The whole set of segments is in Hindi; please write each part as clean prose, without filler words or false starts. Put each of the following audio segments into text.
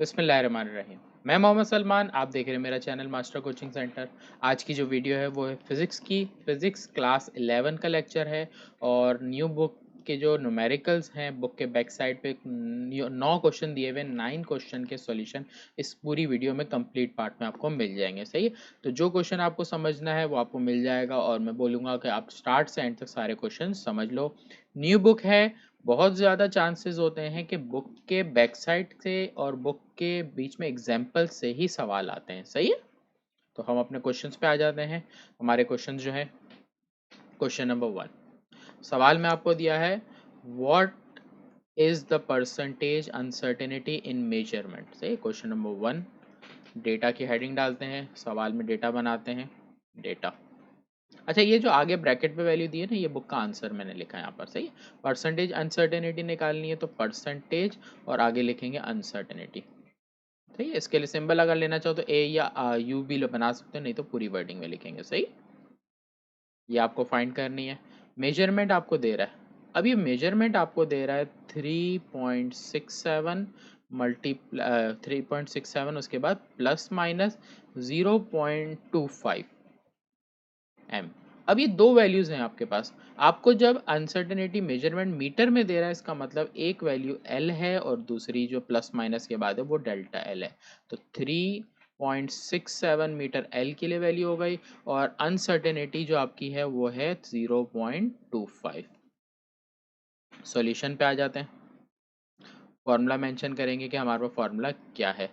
बिस्मिल्लाहिर्रहमानिर्रहीम। मैं मोहम्मद सलमान, आप देख रहे हैं मेरा चैनल मास्टर कोचिंग सेंटर। आज की जो वीडियो है वो है फिज़िक्स की। फिज़िक्स क्लास 11 का लेक्चर है और न्यू बुक के जो न्यूमेरिकल्स हैं बुक के बैक साइड पे 9 क्वेश्चन दिए हुए, 9 क्वेश्चन के सॉल्यूशन इस पूरी वीडियो में कंप्लीट पार्ट में आपको मिल जाएंगे। सही है, तो जो क्वेश्चन आपको समझना है वो आपको मिल जाएगा और मैं बोलूँगा कि आप स्टार्ट से एंड तक सारे क्वेश्चन समझ लो। न्यू बुक है, बहुत ज़्यादा चांसेस होते हैं कि बुक के बैक साइड से और बुक के बीच में एग्जाम्पल से ही सवाल आते हैं। सही है, तो हम अपने क्वेश्चंस पे आ जाते हैं। हमारे क्वेश्चंस जो है, क्वेश्चन नंबर 1 सवाल में आपको दिया है, what is the percentage uncertainty in measurement. सही, क्वेश्चन नंबर 1 डेटा की हेडिंग डालते हैं, सवाल में डेटा बनाते हैं। डेटा, अच्छा ये जो आगे ब्रैकेट पे वैल्यू दी है ना, ये बुक का आंसर मैंने लिखा है यहाँ पर। सही है, परसेंटेज अनसर्टेनिटी निकालनी है तो परसेंटेज और आगे लिखेंगे अनसर्टेनिटी। ठीक है, इसके लिए सिंबल अगर लेना चाहो तो ए या यू भी बना सकते हो, नहीं तो पूरी वर्डिंग में लिखेंगे। सही, ये आपको फाइंड करनी है। मेजरमेंट आपको दे रहा है, अब ये मेजरमेंट आपको दे रहा है 3.67 मल्टी 3.67, उसके बाद प्लस माइनस 0.25 एम। अब ये दो वैल्यूज हैं आपके पास। आपको जब अनसर्टेनिटी मेजरमेंट मीटर में दे रहा है, इसका मतलब एक वैल्यू एल है और दूसरी जो प्लस माइनस के बाद है वो डेल्टा एल है। तो 3.67 मीटर एल के लिए वैल्यू हो गई और अनसर्टेनिटी जो आपकी है वो है 0.25। सॉल्यूशन पे आ जाते हैं, फॉर्मूला मेंशन करेंगे कि हमारे पास फॉर्मूला क्या है।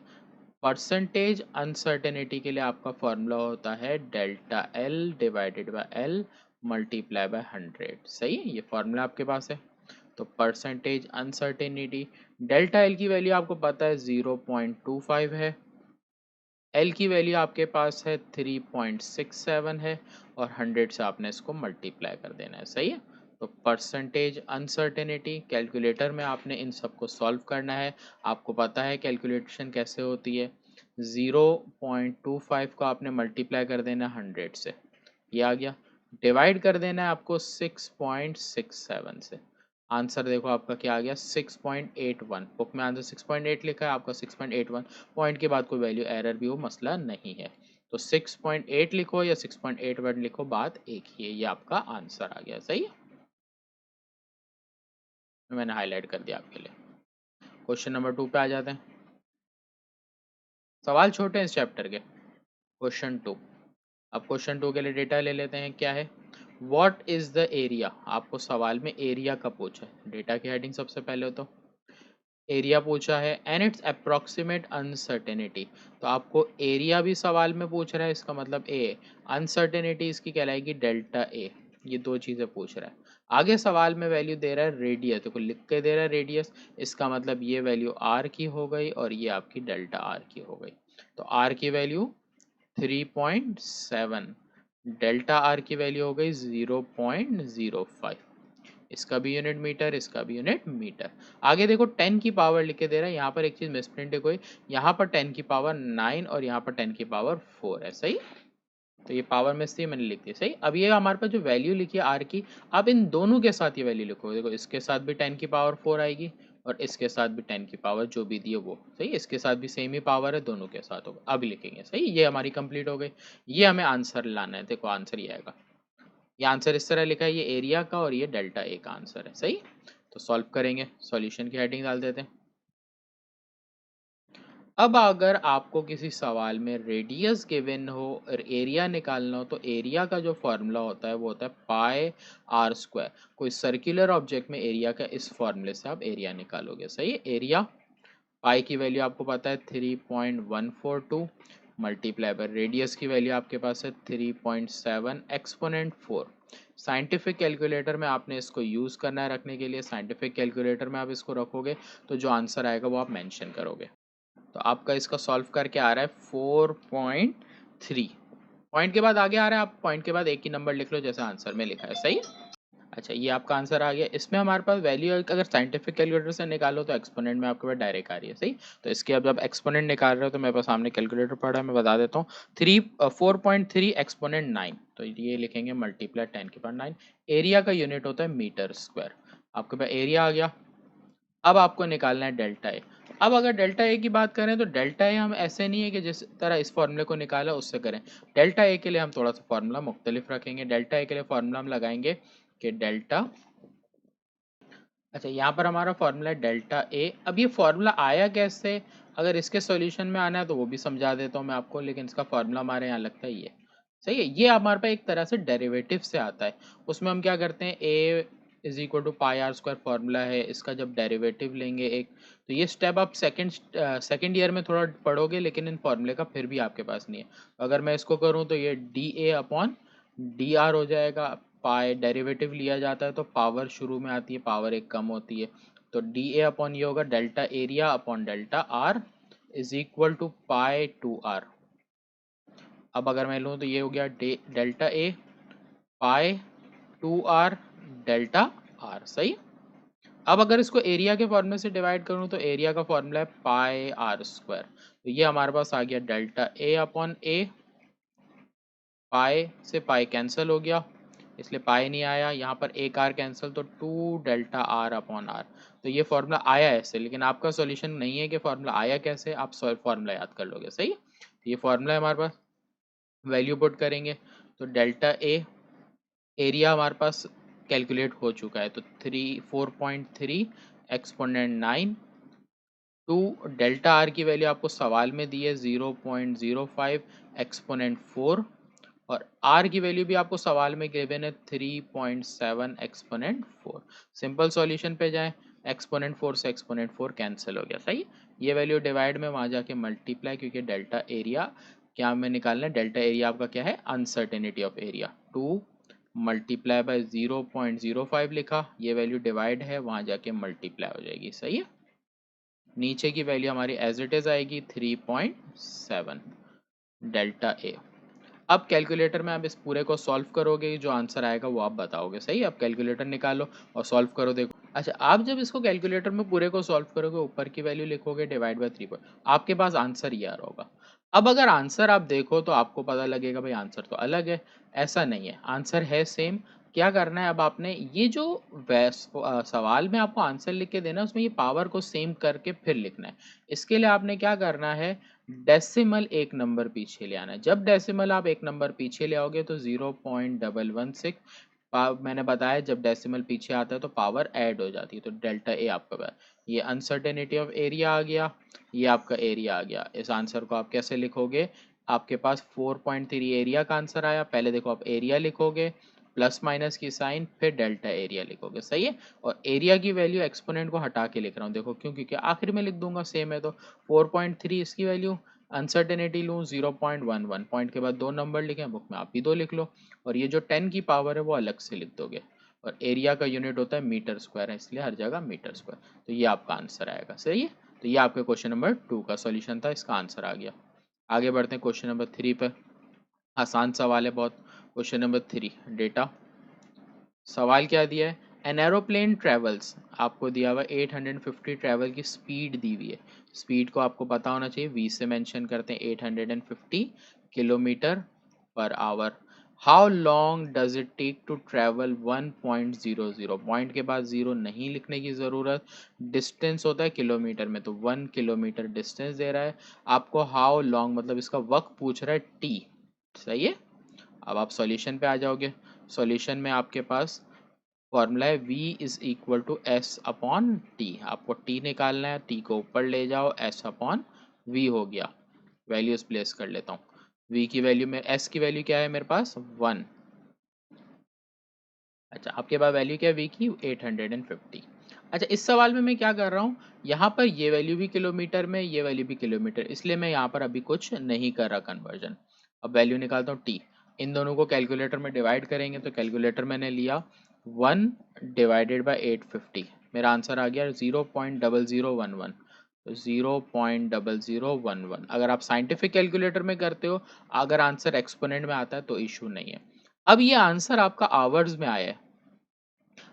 परसेंटेज अनसर्टेनिटी के लिए आपका फॉर्मूला होता है delta L divided by L multiply by 100। सही है, ये फॉर्मूला आपके पास है। तो परसेंटेज अनसर्टेनिटी, डेल्टा एल की वैल्यू आपको पता है 0.25 है, एल की वैल्यू आपके पास है 3.67 है और 100 से आपने इसको मल्टीप्लाई कर देना है। सही है, तो परसेंटेज अनसर्टेनिटी कैलकुलेटर में आपने इन सबको सॉल्व करना है। आपको पता है कैलकुलेशन कैसे होती है, 0.25 को आपने मल्टीप्लाई कर देना है 100 से, ये आ गया। डिवाइड कर देना है आपको 6.67 से। आंसर देखो आपका क्या आ गया, 6.81। बुक में आंसर 6.8 लिखा है, आपका 6.81। पॉइंट के बाद कोई वैल्यू एरर भी हो, मसला नहीं है। तो 6.8 लिखो या 6.81 लिखो, बात एक ही है। ये आपका आंसर आ गया। सही है, मैंने हाईलाइट कर दिया आपके लिए। क्वेश्चन नंबर 2 पे आ जाते हैं। सवाल छोटे हैं इस चैप्टर के। क्वेश्चन 2, अब क्वेश्चन 2 के लिए डेटा ले लेते हैं। क्या है, व्हाट इज द एरिया। आपको सवाल में एरिया का पूछा है। डेटा की हेडिंग सबसे पहले हो तो एरिया पूछा है एंड इट्स अप्रोक्सीमेट अनसर्टेनिटी। तो आपको एरिया भी सवाल में पूछ रहा है, इसका मतलब ए, अनसर्टेनिटी इसकी कहलाएगी डेल्टा ए। ये दो चीज़ें पूछ रहा है। आगे सवाल में वैल्यू दे रहा है रेडियस, तो लिख के दे रहा है रेडियस, इसका मतलब ये वैल्यू आर की हो गई और ये आपकी डेल्टा आर की हो गई। तो आर की वैल्यू 3.7, डेल्टा आर की वैल्यू हो गई 0.05। इसका भी यूनिट मीटर, इसका भी यूनिट मीटर। आगे देखो 10 की पावर लिख के दे रहा है, यहाँ पर एक चीज मिसप्रिंट है कोई, यहाँ पर 10 की पावर 9 और यहाँ पर 10 की पावर 4 है। सही, तो ये पावर मिस थी, मैंने लिख दी। सही, अब ये हमारे पास जो वैल्यू लिखी है आर की, अब इन दोनों के साथ ये वैल्यू लिखो। देखो इसके साथ भी 10 की पावर 4 आएगी और इसके साथ भी 10 की पावर जो भी दी है वो। सही, इसके साथ भी सेम ही पावर है, दोनों के साथ होगा। अब लिखेंगे। सही, ये हमारी कंप्लीट हो गई। ये हमें आंसर लाना है। देखो आंसर ये आएगा, ये आंसर इस तरह लिखा है, ये एरिया का और ये डेल्टा ए का आंसर है। सही, तो सॉल्व करेंगे, सॉल्यूशन की हेडिंग डाल देते हैं। अब अगर आपको किसी सवाल में रेडियस गिवन हो और एरिया निकालना हो, तो एरिया का जो फॉर्मूला होता है वो होता है पाई आर स्क्वायर। कोई सर्कुलर ऑब्जेक्ट में एरिया का इस फॉर्मूले से आप एरिया निकालोगे। सही है, एरिया पाई की वैल्यू आपको पता है 3.142 मल्टीप्लाई बाय रेडियस की वैल्यू आपके पास है 3.7 एक्सपोनेंट 4। साइंटिफिक कैलकुलेटर में आपने इसको यूज़ करना है रखने के लिए। साइंटिफिक कैलकुलेटर में आप इसको रखोगे तो जो आंसर आएगा वो आप मेंशन करोगे। तो आपका इसका सॉल्व करके आ रहा है 4.3। पॉइंट के बाद आगे आ रहा है, आप पॉइंट के बाद एक ही नंबर लिख लो जैसा आंसर में लिखा है। सही, अच्छा ये आपका आंसर आ गया। इसमें हमारे पास वैल्यू अगर साइंटिफिक कैलकुलेटर से निकालो तो एक्सपोनेंट में आपके पास डायरेक्ट आ रही है। सही, तो इसके अब जब एक्सपोनेंट निकाल रहे हो तो मेरे पास सामने कैलकुलेटर पड़ा है, मैं बता देता हूँ। 4.3 एक्सपोनेंट 9, तो ये लिखेंगे मल्टीप्लाई 10 की पावर 9। एरिया का यूनिट होता है मीटर स्क्वायर। आपके पास एरिया आ गया। अब आपको निकालना है डेल्टा ए। अब अगर डेल्टा ए की बात करें तो डेल्टा ए हम ऐसे नहीं है कि जिस तरह इस फॉर्मूले को निकाला उससे करें। डेल्टा ए के लिए हम थोड़ा सा फॉर्मूला मुख्तलिफ रखेंगे। डेल्टा ए के लिए फॉर्मूला हम लगाएंगे कि डेल्टा, अच्छा यहाँ पर हमारा फॉर्मूला है डेल्टा ए। अब ये फॉर्मूला आया कैसे, अगर इसके सॉल्यूशन में आना है तो वो भी समझा देता हूँ मैं आपको, लेकिन इसका फॉर्मूला हमारे यहाँ लगता है ये सही है। ये हमारे पास एक तरह से डेरिवेटिव से आता है। उसमें हम क्या करते हैं, A is equal to pi R square formula है, इसका जब डेरिवेटिव लेंगे एक, तो ये स्टेप आप सेकेंड ईयर में थोड़ा पढ़ोगे, लेकिन इन फॉर्मूले का फिर भी आपके पास नहीं है। अगर मैं इसको करूँ तो ये D A upon D R हो जाएगा। पाई डेरिवेटिव लिया जाता है तो पावर शुरू में आती है, पावर एक कम होती है, तो डी ए अपॉन ये होगा delta area upon delta R is equal to pi two R. अब अगर मैं लूँ तो ये हो गया delta A pi two R delta R, सही। अब अगर इसको एरिया के फॉर्मूले से डिवाइड करूँ तो एरिया का फॉर्मूला है पाई आर स्क्वायर, तो ये हमारे पास आ गया डेल्टा ए अपॉन ए, पाई से पाई कैंसिल हो गया इसलिए पाई नहीं आया, यहाँ पर एक आर कैंसिल तो two delta R upon R. तो ये फॉर्मूला आया ऐसे, लेकिन आपका सॉल्यूशन नहीं है कि फॉर्मूला आया कैसे, आप फॉर्मूला याद कर लोगे, सही है। तो ये फॉर्मूला है हमारे पास, वैल्यू पुट करेंगे तो डेल्टा ए, एरिया हमारे पास कैलकुलेट हो चुका है तो 4.3 एक्सपोनेंट 9 टू डेल्टा आर की वैल्यू आपको सवाल में दी है 0.05 एक्सपोनेंट 4 और आर की वैल्यू भी आपको सवाल में गिवन है 3.7 एक्सपोनेंट 4। सिंपल सॉल्यूशन पे जाएं, एक्सपोनेंट 4 से एक्सपोनेंट 4 कैंसिल हो गया, सही। ये वैल्यू डिवाइड में वहां जाके मल्टीप्लाई, क्योंकि डेल्टा एरिया क्या हमें निकालना है, डेल्टा एरिया आपका क्या है, uncertainty of area, 2 multiply by 0.05 लिखा, ये वैल्यू डिवाइड है वहां जाके मल्टीप्लाई हो जाएगी, सही है। नीचे की वैल्यू हमारी एज इट इज आएगी 3.7 डेल्टा ए। अब कैलकुलेटर में आप इस पूरे को सॉल्व करोगे, जो आंसर आएगा वो आप बताओगे, सही। अब कैलकुलेटर निकालो और सॉल्व करो, देखो। अच्छा, आप जब इसको कैलकुलेटर में पूरे को सॉल्व करोगे, ऊपर की वैल्यू लिखोगे डिवाइड बाय 3, आपके पास आंसर ये आ रहा होगा। अब अगर आंसर आप देखो तो आपको पता लगेगा भाई आंसर तो अलग है, ऐसा नहीं है, आंसर है सेम। क्या करना है, अब आपने ये जो सवाल में आपको आंसर लिख के देना है, उसमें ये पावर को सेम करके फिर लिखना है। इसके लिए आपने क्या करना है, डेसिमल एक नंबर पीछे ले आना है। जब डेसिमल आप एक नंबर पीछे ले आओगे तो 0.116, मैंने बताया जब डेसिमल पीछे आता है तो पावर ऐड हो जाती है, तो डेल्टा ए आपका पास, ये अनसर्टेनिटी ऑफ एरिया आ गया, ये आपका एरिया आ गया। इस आंसर को आप कैसे लिखोगे, आपके पास 4.3 एरिया का आंसर आया, पहले देखो आप एरिया लिखोगे प्लस माइनस की साइन, फिर डेल्टा एरिया लिखोगे, सही है। और एरिया की वैल्यू एक्सपोनेंट को हटा के लिख रहा हूँ, देखो क्यों, क्योंकि आखिर में लिख दूंगा, सेम है तो 4.3 इसकी वैल्यू, अनसर्टेनिटी लूँ 0.11, पॉइंट के बाद दो नंबर लिखे, बुक में आप भी दो लिख लो, और ये जो 10 की पावर है वो अलग से लिख दोगे। और एरिया का यूनिट होता है मीटर स्क्वायर है, इसलिए हर जगह मीटर स्क्वायर, तो ये आपका आंसर आएगा, सही है। तो ये आपके क्वेश्चन नंबर 2 का सॉल्यूशन था, इसका आंसर आ गया। आगे बढ़ते हैं क्वेश्चन नंबर 3 पर, आसान सवाल है बहुत। Question number 3, data. सवाल क्या दिया है, एन एरोप्लेन ट्रेवल्स, आपको दिया हुआ 850 ट्रेवल की स्पीड दी हुई है। स्पीड को आपको पता होना चाहिए, वी से मेंशन करते हैं, 850 kilometre per hour. How long does it take to travel 1.00, point के बाद जीरो नहीं लिखने की ज़रूरत, डिस्टेंस होता है किलोमीटर में, तो 1 किलोमीटर डिस्टेंस दे रहा है आपको। हाउ लॉन्ग मतलब इसका वक्त पूछ रहा है, टी, सही है। अब आप सॉल्यूशन पे आ जाओगे, सॉल्यूशन में आपके पास फॉर्मूला है v is equal to S upon T, आपको t निकालना है, t को ऊपर ले जाओ, s अपॉन v हो गया। वैल्यूज प्लेस कर लेता हूँ, v की वैल्यू में, s की वैल्यू क्या है मेरे पास 1, अच्छा आपके पास वैल्यू क्या है v की 850। अच्छा, इस सवाल में मैं क्या कर रहा हूँ, यहाँ पर ये वैल्यू भी किलोमीटर में, ये वैल्यू भी किलोमीटर, इसलिए मैं यहाँ पर अभी कुछ नहीं कर रहा कन्वर्जन। अब वैल्यू निकालता हूँ t, इन दोनों को कैलकुलेटर में डिवाइड करेंगे, तो कैलकुलेटर मैंने लिया 1 डिवाइडेड बाई 850, मेरा आंसर आ गया 0.0011, तो 0.0011। अगर आप साइंटिफिक कैलकुलेटर में करते हो, अगर आंसर एक्सपोनेंट में आता है तो इशू नहीं है। अब ये आंसर आपका आवर्स में आया है,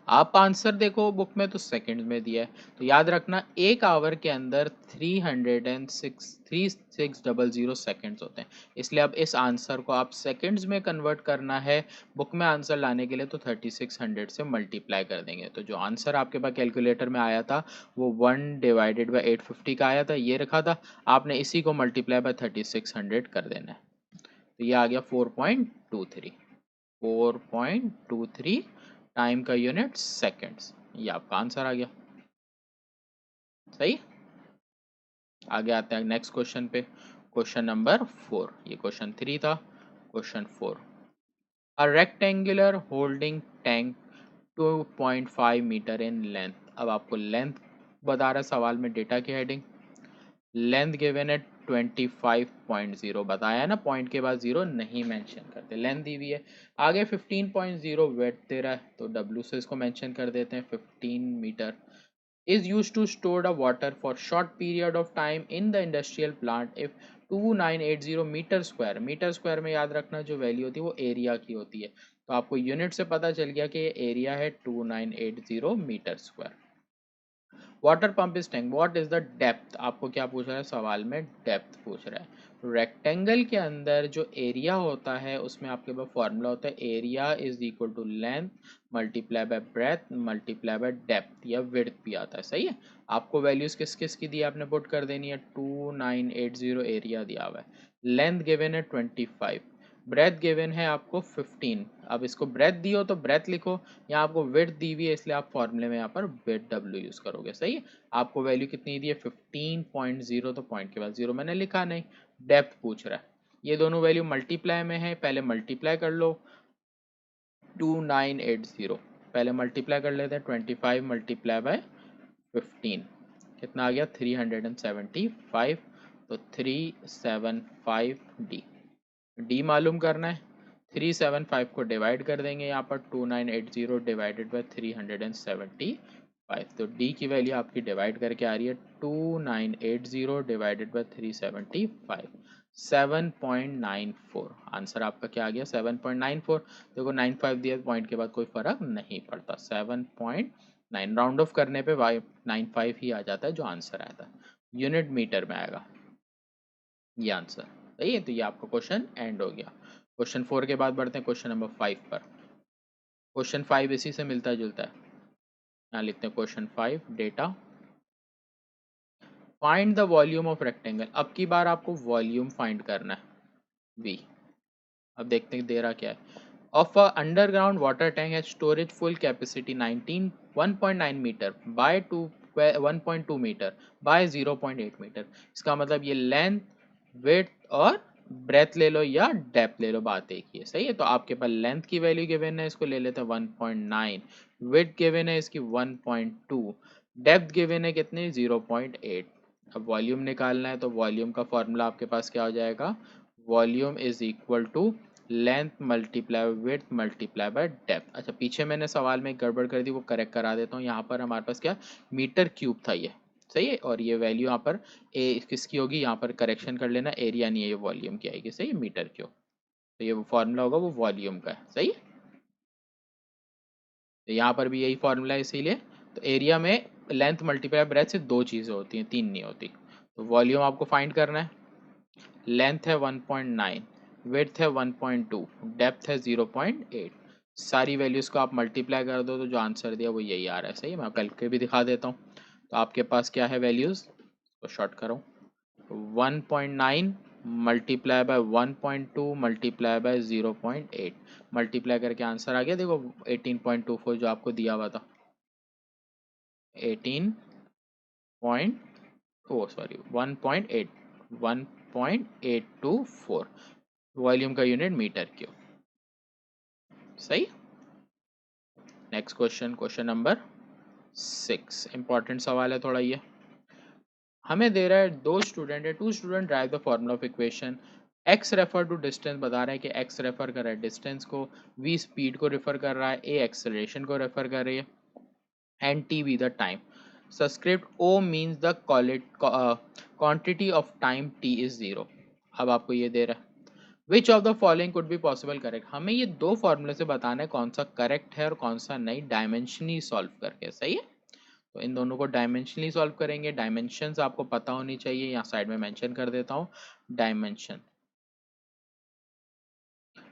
आप आंसर देखो बुक में तो सेकंड्स में दिया है, तो याद रखना 1 आवर के अंदर 3600 सेकंड्स होते हैं, इसलिए अब इस आंसर को आप सेकंड्स में कन्वर्ट करना है बुक में आंसर लाने के लिए, तो 3600 से मल्टीप्लाई कर देंगे। तो जो आंसर आपके पास कैलकुलेटर में आया था वो 1/850 का आया था, ये रखा था, आपने इसी को मल्टीप्लाई बाय 3600 कर देना है, तो ये आ गया 4.23 टाइम का यूनिट सेकंड्स, ये आपका आंसर आ गया। सही। आगे आते हैं नेक्स्ट क्वेश्चन पे, क्वेश्चन नंबर 4, ये क्वेश्चन 3 था, question 4, a rectangular holding tank 2.5 metre in length. अब आपको लेंथ बता रहा है सवाल में, डेटा की हेडिंग, लेंथ गिवन है 25.0, बताया है ना, पॉइंट के बाद 0 नहीं मेंशन करते, लेंथ दी हुई है। आगे 15.0 वेट दे रहा है, तो W से इसको मेंशन कर देते हैं, 15 metre is used to store the water for short period of time in the industrial plant if 2980 metre square में याद रखना जो वैल्यू होती है वो एरिया की होती है, तो आपको यूनिट से पता चल गया कि ये एरिया है 2980 metre square. Water pump is tank, what is the depth, आपको क्या पूछ रहा है सवाल में, डेप्थ पूछ रहा है। रेक्टेंगल के अंदर जो एरिया होता है उसमें आपके पास फॉर्मूला होता है, area is equal to length multiply by breadth multiply by depth या विड्थ भी आता है। सही है, आपको वैल्यूज किस किस की दी है आपने पुट कर देनी है, 2980 एरिया दिया हुआ है, लेंथ गिवन है 25, ब्रेथ गिवन है आपको 15, अब इसको ब्रेथ दी हो तो ब्रेथ लिखो, यहाँ आपको विड्थ दी हुई है इसलिए आप फॉर्मूले में यहाँ पर विड्थ W यूज करोगे। सही है, आपको वैल्यू कितनी दी है 15.0, तो पॉइंट के बाद 0 मैंने लिखा नहीं, डेप्थ पूछ रहा है, ये दोनों वैल्यू मल्टीप्लाई में है, पहले मल्टीप्लाई कर लो 2980, पहले मल्टीप्लाई कर लेते हैं 25 मल्टीप्लाई बाय 15, कितना आ गया 375, तो 375D, डी मालूम करना है, 375 को डिवाइड कर देंगे यहाँ पर, 2980 डिवाइडेड बाय 375, तो डी की वैल्यू आपकी डिवाइड करके आ रही है 2980 डिवाइडेड बाय 375, 7.94, आंसर आपका क्या आ गया 7.94। देखो 95 दिया पॉइंट के बाद कोई फर्क नहीं पड़ता, 7.9 राउंड ऑफ करने पे 95 ही आ जाता है जो आंसर आया था, यूनिट मीटर में आएगा ये आंसर। सही है, तो ये आपका क्वेश्चन एंड हो गया। क्वेश्चन 4 के बाद बढ़ते हैं क्वेश्चन नंबर 5 पर, क्वेश्चन 5 इसी से मिलता जुलता है, यहाँ लिखते हैं question 5, data find the volume of rectangle, अब की बार आपको वॉल्यूम फाइंड करना है V। अब देखते हैं दे रहा क्या है, of a underground water tank has storage full capacity 1.9 metre by 1.2 metre by 0.8 metre, इसका मतलब ये लेंथ विड्थ और ब्रेथ ले लो या डेप्थ ले लो, बात एक ही है। सही है, तो आपके पास लेंथ की वैल्यू गिवन है, इसको ले लेते हैं 1.9, विड्थ गिवन है इसकी 1.2, डेप्थ गिवन है कितनी 0.8। अब वॉल्यूम निकालना है, तो वॉल्यूम का फॉर्मूला आपके पास क्या हो जाएगा, volume is equal to length multiply width multiply by depth. अच्छा पीछे मैंने सवाल में गड़बड़ कर दी, वो करेक्ट करा देता हूँ, यहाँ पर हमारे पास क्या मीटर क्यूब था ये। सही है, और ये वैल्यू यहाँ पर ए किसकी होगी, यहाँ पर करेक्शन कर लेना, एरिया नहीं है, ये वॉल्यूम की आएगी। सही है, मीटर क्यूब, तो ये फॉर्मूला होगा वो वॉल्यूम का है। सही है, तो यहाँ पर भी यही फॉर्मूला है, इसीलिए तो एरिया में लेंथ मल्टीप्लाई ब्रेथ से दो चीज़ें होती हैं, तीन नहीं होती। तो वॉल्यूम आपको फाइंड करना है, लेंथ है 1.9, विड्थ है 1.2, डेप्थ है 0.8, सारी वैल्यूज़ को आप मल्टीप्लाई कर दो तो जो आंसर दिया वो यही आ रहा है। सही है, मैं करके भी दिखा देता हूँ, तो आपके पास क्या है वैल्यूज़, तो शॉर्ट करो, 1.9 multiply by 1.2 multiply by 0.8, multiply करके आंसर आ गया, देखो 18.24 जो आपको दिया हुआ था, 18 पॉइंट ओ सॉरी 1.824, वॉल्यूम का यूनिट मीटर क्यूब। सही, next question, question number 6, important सवाल है थोड़ा ये, हमें दे रहा है दो स्टूडेंट है, two student drive the formula of equation, X refer to distance, बता रहा है कि एक्स रेफर कर रहा है डिस्टेंस को, वी स्पीड को रेफर कर रहा है, ए एक्सेलरेशन को रेफर कर रही है, and T B the time, subscript O means the quantity of time T is 0। अब आपको ये दे रहा है which of the following could be possible correct, हमें ये दो फॉर्मूले से बताना है कौन सा करेक्ट है और कौन सा नहीं, डायमेंशनली सॉल्व करके। सही है, तो इन दोनों को डायमेंशनली सॉल्व करेंगे। डायमेंशंस आपको पता होनी चाहिए, यहाँ साइड में मेंशन कर देता हूँ। डायमेंशन,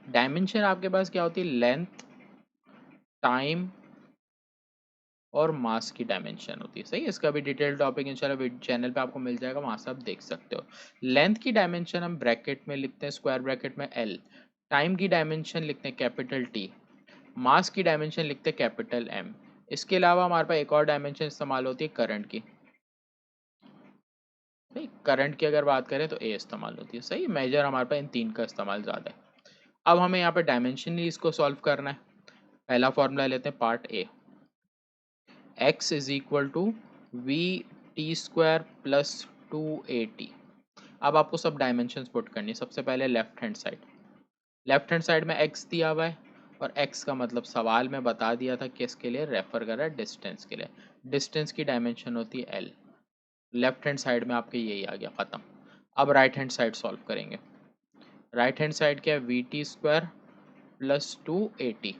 डायमेंशन आपके पास क्या होती है, लेंथ, टाइम और मास की डायमेंशन होती है। सही है, इसका भी डिटेल टॉपिक इंशाल्लाह चैनल पे आपको मिल जाएगा, वहां से आप देख सकते हो। लेंथ की डायमेंशन हम ब्रैकेट में लिखते हैं, स्क्वायर ब्रैकेट में एल। टाइम की डायमेंशन लिखते हैं कैपिटल टी। मास की डायमेंशन लिखते हैं कैपिटल एम। इसके अलावा हमारे पास एक और डायमेंशन इस्तेमाल होती है करंट की। भाई करंट की अगर बात करें तो ए इस्तेमाल होती है। सही, मेजर हमारे पास इन तीन का इस्तेमाल ज़्यादा है। अब हमें यहाँ पे डायमेंशनली इसको सॉल्व करना है। पहला फॉर्मूला लेते हैं part A, x is equal to V T square plus 2at। अब आपको सब डायमेंशंस पुट करनी है। सबसे पहले left hand side, left hand side में x दिया हुआ है और x का मतलब सवाल में बता दिया था कि इसके लिए रेफर कर रहा है डिस्टेंस के लिए। डिस्टेंस की डायमेंशन होती है l। लेफ्ट हैंड साइड में आपके यही आ गया, ख़त्म। अब राइट हैंड साइड सॉल्व करेंगे। राइट हैंड साइड क्या है, V T square plus 2at।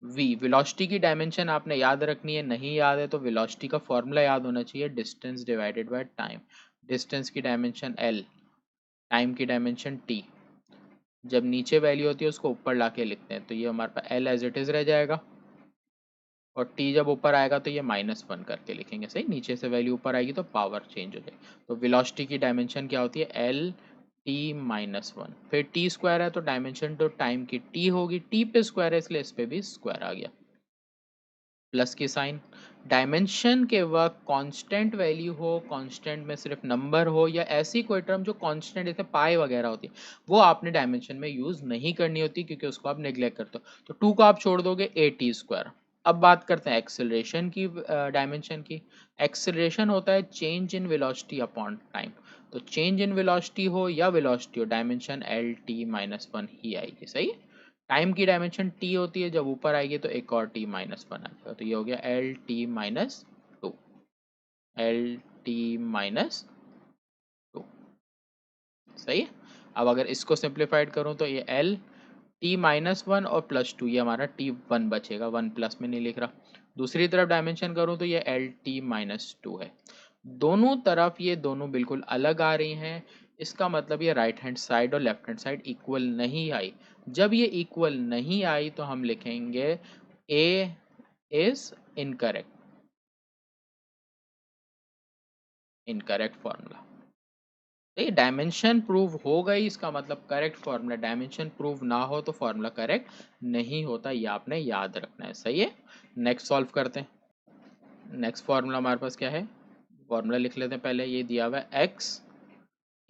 V velocity की डायमेंशन आपने याद रखनी है, नहीं याद है तो वेलोसिटी का फॉर्मूला याद होना चाहिए, distance divided by time. Distance की डायमेंशन एल, टाइम की डायमेंशन टी। जब नीचे वैल्यू होती है उसको ऊपर ला के लिखते हैं, तो ये हमारे पास एल एज इट इज रह जाएगा और टी जब ऊपर आएगा तो ये -1 करके लिखेंगे। सही, नीचे से वैल्यू ऊपर आएगी तो पावर चेंज हो जाएगी। तो वेलोसिटी की डायमेंशन क्या होती है, एल टी -1। फिर टी स्क्वायर है तो डायमेंशन तो टाइम की टी होगी, टी पे स्क्वायर है इसलिए इस पे भी स्क्वायर आ गया, प्लस की साइन। डायमेंशन के वक्त कांस्टेंट वैल्यू हो, कांस्टेंट में सिर्फ नंबर हो या ऐसी कोई टर्म जो कांस्टेंट जैसे पाई वगैरह होती है, वो आपने डायमेंशन में यूज नहीं करनी होती क्योंकि उसको आप नेग्लेक्ट करते हो। तो 2 को आप छोड़ दोगे, ए टी स्क्वायर। अब बात करते हैं एक्सेलरेशन की, डायमेंशन की। एक्सेलरेशन होता है change in velocity upon time. तो चेंज इन वेलोसिटी हो या वेलोसिटी हो, डायमेंशन एल टी -1 ही आएगी। सही, टाइम की डायमेंशन टी होती है, जब ऊपर आएगी तो एक और टी -1 आ जाएगा, तो ये हो गया एल टी -2। L T -2। सही है। अब अगर इसको सिंप्लीफाइड करूं तो ये एल टी -1 और +2, ये हमारा t1 बचेगा, 1 प्लस में नहीं लिख रहा। दूसरी तरफ डायमेंशन करूं तो ये एल टी -2 है। दोनों तरफ ये दोनों बिल्कुल अलग आ रही हैं, इसका मतलब ये राइट हैंड साइड और लेफ्ट हैंड साइड इक्वल नहीं आई। जब ये इक्वल नहीं आई तो हम लिखेंगे ए इज इनकरेक्ट, इनकरेक्ट फॉर्मूला। ये डायमेंशन प्रूव हो गई, इसका मतलब करेक्ट फॉर्मूला। डायमेंशन प्रूव ना हो तो फॉर्मूला करेक्ट नहीं होता, ये आपने याद रखना है। सही है, नेक्स्ट सॉल्व करते हैं। नेक्स्ट फॉर्मूला हमारे पास क्या है, फॉर्मूला लिख लेते हैं पहले। ये दिया हुआ है x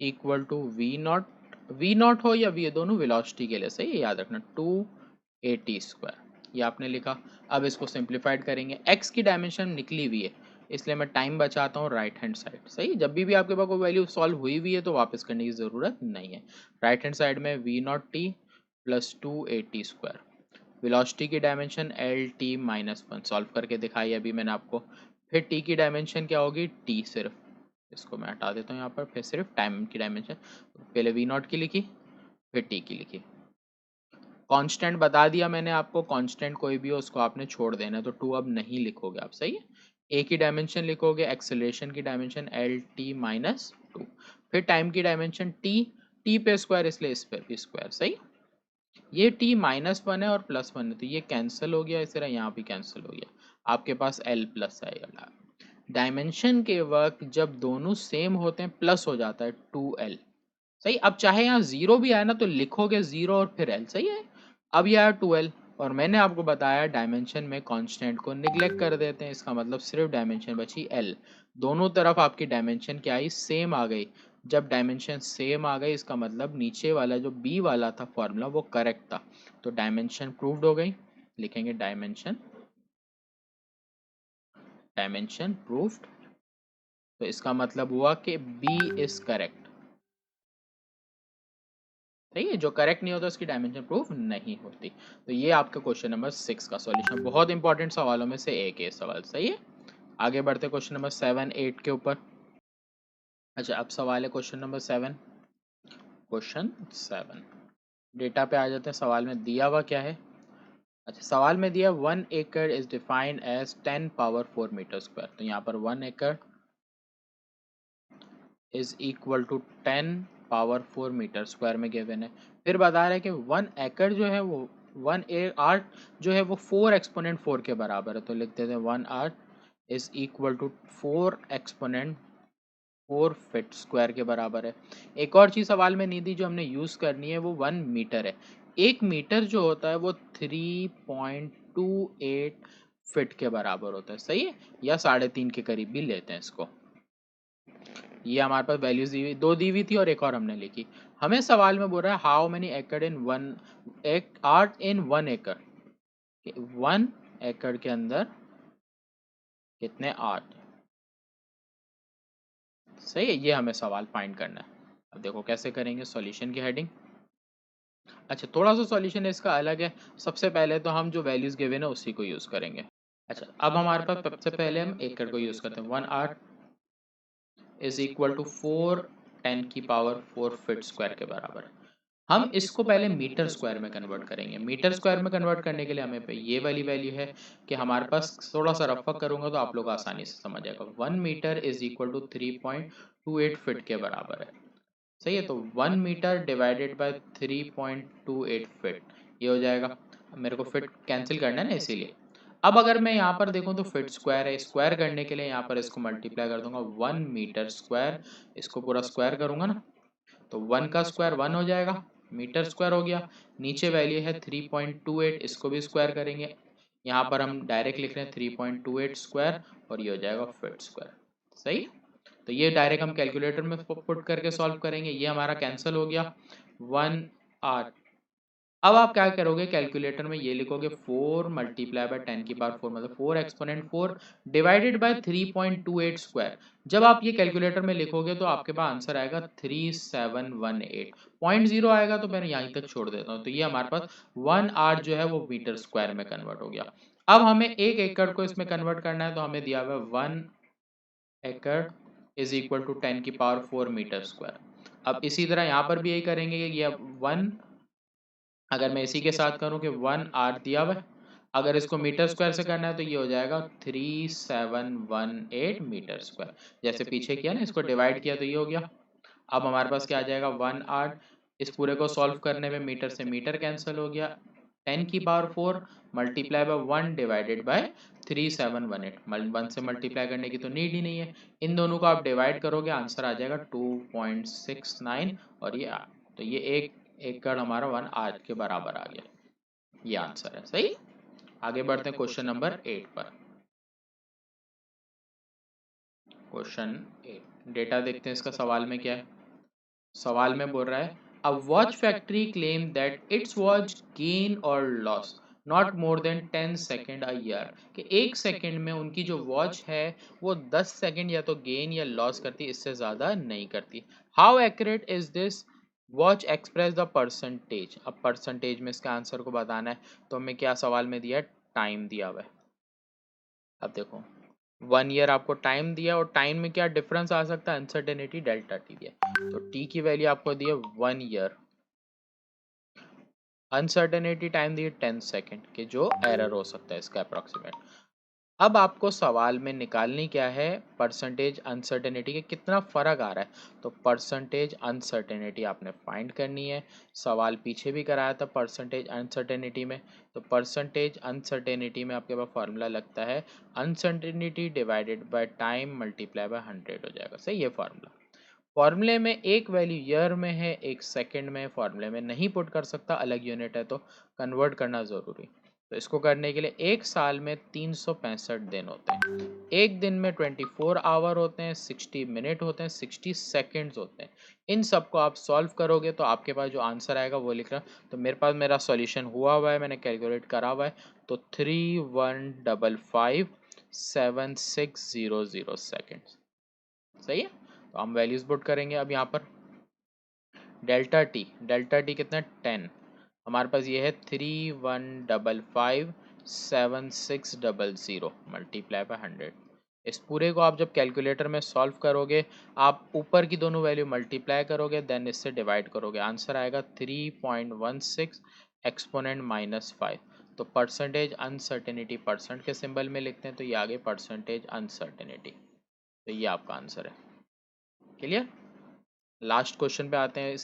equal to V naught, V naught हो या वी, दोनों वेलोसिटी के लिए। सही है, याद रखना 2at स्क्वायर, ये आपने लिखा। अब इसको सिंप्लीफाइड करेंगे, x की डायमेंशन निकली हुई है इसलिए मैं टाइम बचाता हूँ राइट हैंड साइड। सही, जब भी आपके पास कोई वैल्यू सॉल्व हुई हुई है तो वापस करने की ज़रूरत नहीं है। राइट हैंड साइड में V naught T plus 2at square. Velocity की डायमेंशन एल टी -1 सॉल्व करके दिखाई अभी मैंने आपको। फिर टी की डायमेंशन क्या होगी, टी सिर्फ, इसको मैं हटा देता हूँ यहाँ पर। फिर सिर्फ टाइम की डायमेंशन, पहले वी नॉट की लिखी फिर टी की लिखी। कांस्टेंट बता दिया मैंने आपको, कांस्टेंट कोई भी हो उसको आपने छोड़ देना है, तो 2 अब नहीं लिखोगे आप। सही है, ए की डायमेंशन लिखोगे, एक्सेलरेशन की डायमेंशन एल टी -2। फिर टाइम की डायमेंशन टी, टी पे स्क्वायर इसलिए इस पर भी स्क्वायर। सही, ये t -1 है और +1 है तो ये कैंसिल हो गया, इस तरह यहाँ भी कैंसिल हो गया, आपके पास l प्लस आएगा। डायमेंशन के वक्त जब दोनों सेम होते हैं प्लस हो जाता है 2l। सही, अब चाहे यहाँ जीरो भी आए ना तो लिखोगे जीरो और फिर l। सही है, अब यह आया 2l और मैंने आपको बताया डायमेंशन में कांस्टेंट को निग्लेक्ट कर देते हैं, इसका मतलब सिर्फ डायमेंशन बची l। दोनों तरफ आपकी डायमेंशन क्या आई, सेम आ गई। जब डायमेंशन सेम आ गई इसका मतलब नीचे वाला जो b वाला था फॉर्मूला वो करेक्ट था, तो डायमेंशन प्रूव्ड हो गई। लिखेंगे डायमेंशन, डायमेंशन प्रूव्ड। तो इसका मतलब हुआ कि b इज करेक्ट। सही है, जो करेक्ट नहीं होता उसकी डायमेंशन प्रूफ नहीं होती। तो ये आपका क्वेश्चन नंबर 6 का सॉल्यूशन, बहुत इंपॉर्टेंट सवालों में से एक है सवाल। सही है, आगे बढ़ते क्वेश्चन नंबर 7 8 के ऊपर। अच्छा, अब सवाल है क्वेश्चन नंबर 7। क्वेश्चन 7 डेटा पे आ जाते हैं। सवाल में दिया हुआ क्या है? अच्छा, सवाल में दिया 1 acre is defined as 10 power 4 metre square. तो यहाँ पर 1 acre is equal to 10 power 4 metre square में गिवन है। फिर बता रहे हैं कि 1 एकड़ जो है वो 1 आर्ट जो है वो 4 एक्सपोनेंट 4 के बराबर है। तो लिख देते हैं 1 आर्ट is equal to 4 exponent 4 feet square के बराबर है। एक और चीज़ सवाल में नहीं दी जो हमने यूज़ करनी है, वो 1 मीटर है। 1 मीटर जो होता है वो 3.28 फीट के बराबर होता है, सही है, या 3.5 के करीब भी लेते हैं इसको। ये हमारे पास वैल्यूज दी हुई, दो दी हुई थी और एक और हमने लिखी। हमें सवाल में बोल रहा है हाउ मेनी एकड़ इन वन आर्ट इन 1 एकड़। 1 एकड़ के अंदर कितने आर्ट, सही है, ये हमें सवाल फाइंड करना है। अब देखो कैसे करेंगे। सॉल्यूशन की हेडिंग, अच्छा थोड़ा सा सॉल्यूशन इसका अलग है। सबसे पहले तो हम जो वैल्यूज गिवन है उसी को यूज करेंगे। अच्छा, अब हमारे पास सबसे पहले हम एकड़ को यूज करते हैं। 1 आर्ट इज इक्वल टू 4 10 की पावर 4 फीट स्क्वायर के बराबर है। हम इसको पहले मीटर स्क्वायर में कन्वर्ट करेंगे। मीटर स्क्वायर में कन्वर्ट करने के लिए हमें पे ये वाली वैल्यू है कि हमारे पास, थोड़ा सा रफा करूंगा तो आप लोग आसानी से समझ जाएगा। 1 metre is equal to 3.28 feet के बराबर है, सही है। तो 1 मीटर डिवाइडेड बाय 3.28 फीट, ये हो जाएगा। मेरे को फिट कैंसिल करना है ना, इसीलिए। अब अगर मैं यहाँ पर देखूँ तो फिट स्क्वायर है, स्क्वायर करने के लिए यहाँ पर इसको मल्टीप्लाई कर दूंगा। 1 मीटर स्क्वायर, इसको पूरा स्क्वायर करूंगा ना, तो 1 का स्क्वायर 1 हो जाएगा, मीटर स्क्वायर हो गया। नीचे वैल्यू है 3.28, इसको भी स्क्वायर करेंगे। यहाँ पर हम डायरेक्ट लिख रहे हैं 3.28 स्क्वायर, और ये हो जाएगा फीट स्क्वायर, सही। तो ये डायरेक्ट हम कैलकुलेटर में पुट करके सॉल्व करेंगे। ये हमारा कैंसिल हो गया। 1 आर, अब आप क्या करोगे, कैलकुलेटर में ये लिखोगे 4 मल्टीप्लाई बाय 10 की पावर 4, मतलब 4 एक्सपोनेंट 4 डिवाइडेड बाय 3.28 स्क्वायर। जब आप ये कैलकुलेटर में लिखोगे तो आपके पास आंसर आएगा 3718। 0.0 आएगा तो मैं यहीं तक छोड़ देता हूँ। तो ये हमारे पास 1 आर जो है वो मीटर स्क्वायर में कन्वर्ट हो गया। अब हमें 1 एकड़ को इसमें कन्वर्ट करना है, तो हमें दिया हुआ है 1 एकड़ इज इक्वल टू 10 की पावर 4 मीटर स्क्वायर। अब इसी तरह यहाँ पर भी यही करेंगे कि ये 1, अगर मैं इसी के साथ करूँ कि 1 आर दिया हुआ है, अगर इसको मीटर स्क्वायर से करना है तो ये हो जाएगा 3718 मीटर स्क्वायर। जैसे पीछे किया ना, इसको डिवाइड किया तो ये हो गया। अब हमारे पास क्या आ जाएगा, 1 आर, इस पूरे को सॉल्व करने में मीटर से मीटर कैंसिल हो गया। 10 की power 4 multiply by 1 divided by 3718, 1 से मल्टीप्लाई करने की तो नीड ही नहीं है। इन दोनों को आप डिवाइड करोगे, आंसर आ जाएगा 2.69, और ये तो ये 1 एकड़ हमारा 1 आर के बराबर आ गया। ये आंसर है, सही। आगे बढ़ते हैं क्वेश्चन नंबर 8 पर। क्वेश्चन 8 डेटा देखते हैं इसका। सवाल में क्या है? सवाल में बोल रहा है a watch factory claim that it's watch gain और loss not more than 10 second a year, कि 1 सेकेंड में उनकी जो वॉच है वो 10 सेकेंड या तो गेन या लॉस करती, इससे ज़्यादा नहीं करती। How accurate is this watch express the percentage. अब परसेंटेज में इसका आंसर को बताना है, तो हमें क्या सवाल में दिया है, टाइम दिया हुआ है। अब देखो 1 ईयर आपको टाइम दिया, और टाइम में क्या डिफरेंस आ सकता है, अनसर्टेनिटी डेल्टा टी दिया। तो टी की वैल्यू आपको दी है 1 ईयर, अनसर्टेनिटी टाइम दी है 10 सेकेंड, के जो एरर हो सकता है इसका अप्रॉक्सीमेट। अब आपको सवाल में निकालनी क्या है, परसेंटेज अनसर्टेनिटी के कितना फ़र्क आ रहा है। तो परसेंटेज अनसर्टेनिटी आपने फाइंड करनी है। सवाल पीछे भी कराया था परसेंटेज अनसर्टेनिटी में। तो परसेंटेज अनसर्टेनिटी में आपके पास फार्मूला लगता है uncertainty divided by time multiply by 100 हो जाएगा, सही। ये फार्मूला, फॉर्मूले में एक वैल्यू ईयर में है, एक सेकंड में, फॉर्मूले में नहीं पुट कर सकता, अलग यूनिट है तो कन्वर्ट करना ज़रूरी। तो इसको करने के लिए एक साल में 365 दिन होते हैं, एक दिन में 24 आवर होते हैं, 60 मिनट होते हैं, 60 सेकेंड्स होते हैं। इन सब को आप सॉल्व करोगे तो आपके पास जो आंसर आएगा वो लिख रहा। तो मेरे पास मेरा सॉल्यूशन हुआ है, मैंने कैलकुलेट करा हुआ है। तो 31557600 सेकेंड्स, सही है। तो हम वैल्यूज पुट करेंगे अब यहाँ पर। डेल्टा टी कितना, 10। हमारे पास ये है 31557600 मल्टीप्लाई बाय 100। इस पूरे को आप जब कैलकुलेटर में सॉल्व करोगे, आप ऊपर की दोनों वैल्यू मल्टीप्लाई करोगे, देन इससे डिवाइड करोगे, आंसर आएगा 3.16 एक्सपोनेंट -5। तो परसेंटेज अनसर्टेनिटी परसेंट के सिंबल में लिखते हैं, तो ये आगे परसेंटेज अनसर्टेनिटी, तो ये आपका आंसर है। क्लियर। लास्ट क्वेश्चन पे आते हैं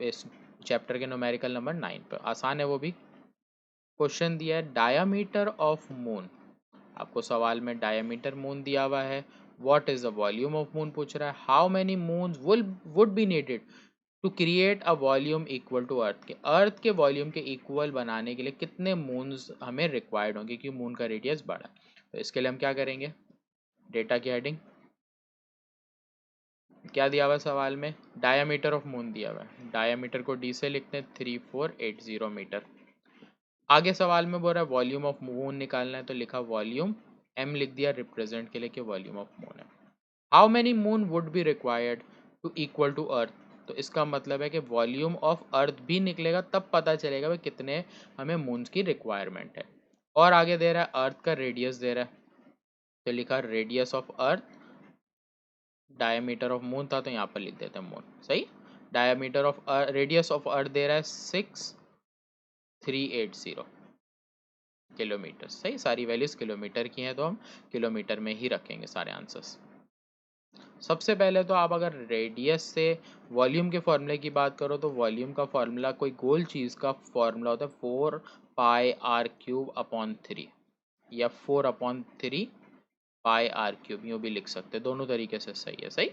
इस चैप्टर के न्यूमेरिकल नंबर 9 पे। आसान है वो भी। क्वेश्चन दिया है डायामीटर ऑफ मून। आपको सवाल में डायमीटर मून दिया हुआ है, what is the volume of moon पूछ रहा है, how many moons would be needed to create a volume equal to earth के वॉल्यूम के इक्वल बनाने के लिए कितने मून्स हमें रिक्वायर्ड होंगे, क्योंकि मून का रेडियस बड़ा है। तो इसके लिए हम क्या करेंगे, डेटा की हेडिंग क्या दिया हुआ है सवाल में, डायमीटर ऑफ मून दिया हुआ है, डायमीटर को डी से लिखते हैं 3480 मीटर। आगे सवाल में बोल रहा है वॉल्यूम ऑफ मून निकालना है, तो लिखा वॉल्यूम, एम लिख दिया रिप्रेजेंट के लिए कि वॉल्यूम ऑफ मून है। How many moon would be required to equal to earth, तो इसका मतलब है कि वॉल्यूम ऑफ अर्थ भी निकलेगा, तब पता चलेगा भाई कितने हमें मून्स की रिक्वायरमेंट है। और आगे दे रहा है अर्थ का रेडियस दे रहा है, तो लिखा radius of earth, diameter of moon था तो यहाँ पर लिख देते हैं मून, सही। Diameter of radius of earth दे रहा है 6380 किलोमीटर, सही। सारी वैल्यूज किलोमीटर की हैं, तो हम किलोमीटर में ही रखेंगे सारे आंसर्स। सबसे पहले तो आप अगर रेडियस से वॉल्यूम के फॉर्मूले की बात करो, तो वॉल्यूम का फॉर्मूला कोई गोल चीज़ का फॉर्मूला होता है 4πr³ अपॉन 3, या 4/3 πr³, यूँ भी लिख सकते हैं, दोनों तरीके से सही है, सही।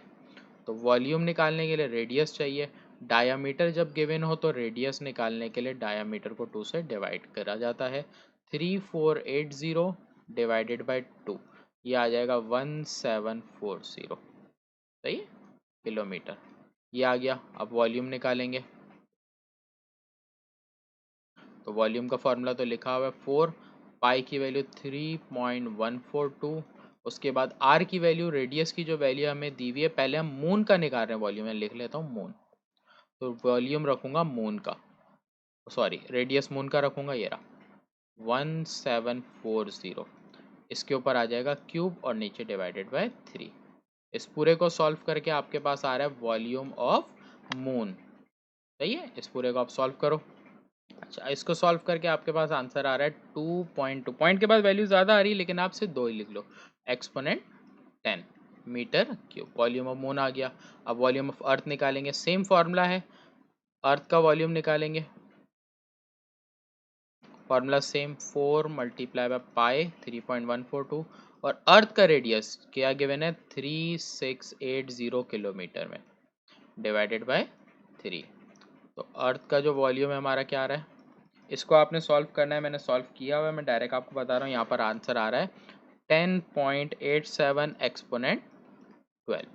तो वॉल्यूम निकालने के लिए रेडियस चाहिए, डायामीटर जब गिवन हो तो रेडियस निकालने के लिए डायामीटर को 2 से डिवाइड करा जाता है। 3480 डिवाइडेड बाई 2, ये आ जाएगा 1740, सही है, किलोमीटर। ये आ गया। अब वॉल्यूम निकालेंगे, तो वॉल्यूम का फॉर्मूला तो लिखा हुआ है 4, पाई की वैल्यू 3.142, उसके बाद आर की वैल्यू, रेडियस की जो वैल्यू हमें दी हुई है, पहले हम मून का निकाल रहे हैं वॉल्यूम, में लिख लेता हूँ मून, तो वॉल्यूम रखूँगा मून का, सॉरी रेडियस मून का रखूँगा, ये रहा 1740, इसके ऊपर आ जाएगा क्यूब और नीचे डिवाइडेड बाय 3। इस पूरे को सॉल्व करके आपके पास आ रहा है वॉल्यूम ऑफ मून, सही है। इस पूरे को आप सॉल्व करो। अच्छा, इसको सॉल्व करके आपके पास आंसर आ रहा है 2.2, पॉइंट के बाद वैल्यू ज़्यादा आ रही है लेकिन आप सिर्फ 2 ही लिख लो, exponent 10 metre cube. Volume of moon आ गया। अब वॉल्यूम ऑफ अर्थ निकालेंगे, सेम फॉर्मूला है, अर्थ का वॉल्यूम निकालेंगे, formula same, 4 multiply by pi 3.142, और अर्थ का रेडियस क्या गिवन है 3680 किलोमीटर में, डिवाइडेड बाय 3। तो अर्थ का जो वॉल्यूम है हमारा क्या आ रहा है, इसको आपने सॉल्व करना है, मैंने सॉल्व किया हुआ है, मैं डायरेक्ट आपको बता रहा हूँ। यहाँ पर आंसर आ रहा है 10.87 एक्सपोनेंट 12।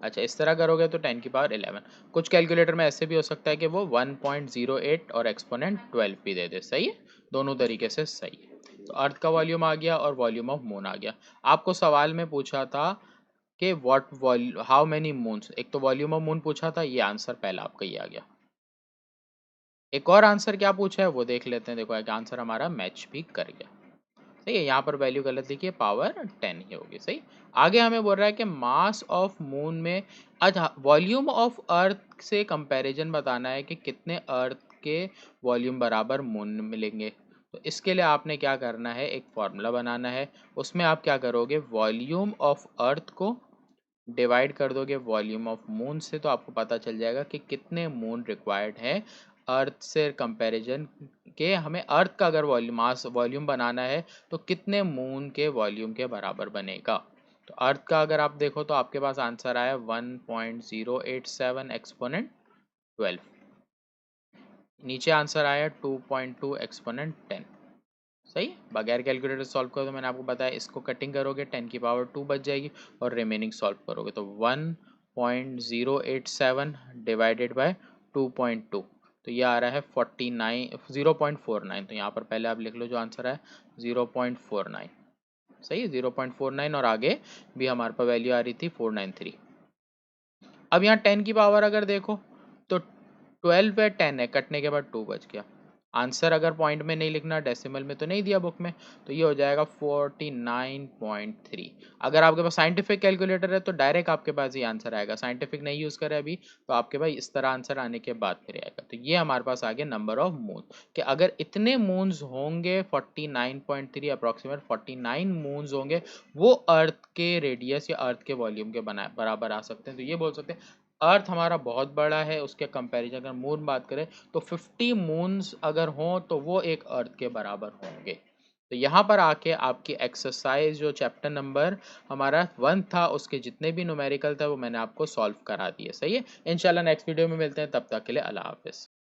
अच्छा, इस तरह करोगे तो 10⁻11। कुछ कैलकुलेटर में ऐसे भी हो सकता है कि वो 1.08 और एक्सपोनेंट 12 भी दे दे, सही है, दोनों तरीके से सही है। तो अर्थ का वॉल्यूम आ गया और वॉल्यूम ऑफ मून आ गया। आपको सवाल में पूछा था कि हाउ मेनी मून्स, एक तो वॉल्यूम ऑफ मून पूछा था, ये आंसर पहला आपका ये आ गया। एक और आंसर क्या पूछा है वो देख लेते हैं। देखो एक आंसर हमारा मैच भी कर गया, सही है। यहाँ पर वैल्यू गलत लिखी है, पावर 10 ही होगी, सही। आगे हमें बोल रहा है कि मास ऑफ मून में, अच्छा वॉल्यूम ऑफ अर्थ से कंपैरिजन बताना है कि कितने अर्थ के वॉल्यूम बराबर मून में मिलेंगे। तो इसके लिए आपने क्या करना है, एक फॉर्मूला बनाना है, उसमें आप क्या करोगे, वॉल्यूम ऑफ अर्थ को डिवाइड कर दोगे वॉल्यूम ऑफ मून से, तो आपको पता चल जाएगा कि कितने मून रिक्वायर्ड है अर्थ से कंपैरिजन के। हमें अर्थ का अगर वॉल्यूम बनाना है तो कितने मून के वॉल्यूम के बराबर बनेगा। तो अर्थ का अगर आप देखो तो आपके पास आंसर आया 1.087 एक्सपोनेंट 12, नीचे आंसर आया 2.2 एक्सपोनेंट 10, सही। बगैर कैलकुलेटर सॉल्व करो तो मैंने आपको बताया, इसको कटिंग करोगे 10⁻2 बच जाएगी, और रिमेनिंग सॉल्व करोगे तो 1.087 डिवाइडेड बाय 2.2, तो ये आ रहा है 0.49। तो यहाँ पर पहले आप लिख लो जो आंसर है 0.49, सही है, 0.49, और आगे भी हमारे पास वैल्यू आ रही थी 493। अब यहाँ 10 की पावर अगर देखो तो 12 पे 10 है, कटने के बाद 2 बच गया, आंसर अगर पॉइंट में नहीं लिखना, डेसिमल में तो नहीं दिया बुक में, तो ये हो जाएगा 49.3। अगर आपके पास साइंटिफिक कैलकुलेटर है तो डायरेक्ट आपके पास ये आंसर आएगा, साइंटिफिक नहीं यूज़ करे अभी तो आपके पास इस तरह आंसर आने के बाद फिर आएगा। तो ये हमारे पास आ गया नंबर ऑफ मून, कि अगर इतने मून्स होंगे 49.3 अप्रॉक्सीमेट 49 मून्स होंगे, वो अर्थ के रेडियस या अर्थ के वॉल्यूम के बराबर आ सकते हैं। तो ये बोल सकते हैं अर्थ हमारा बहुत बड़ा है, उसके कंपैरिजन अगर मून बात करें तो 50 मून्स अगर हों तो वो एक अर्थ के बराबर होंगे। तो यहाँ पर आके आपकी एक्सरसाइज जो चैप्टर नंबर हमारा 1 था उसके जितने भी न्यूमेरिकल था वो मैंने आपको सॉल्व करा दिए। सही है, इंशाल्लाह नेक्स्ट वीडियो में मिलते हैं, तब तक के लिए अल्लाह हाफिज़।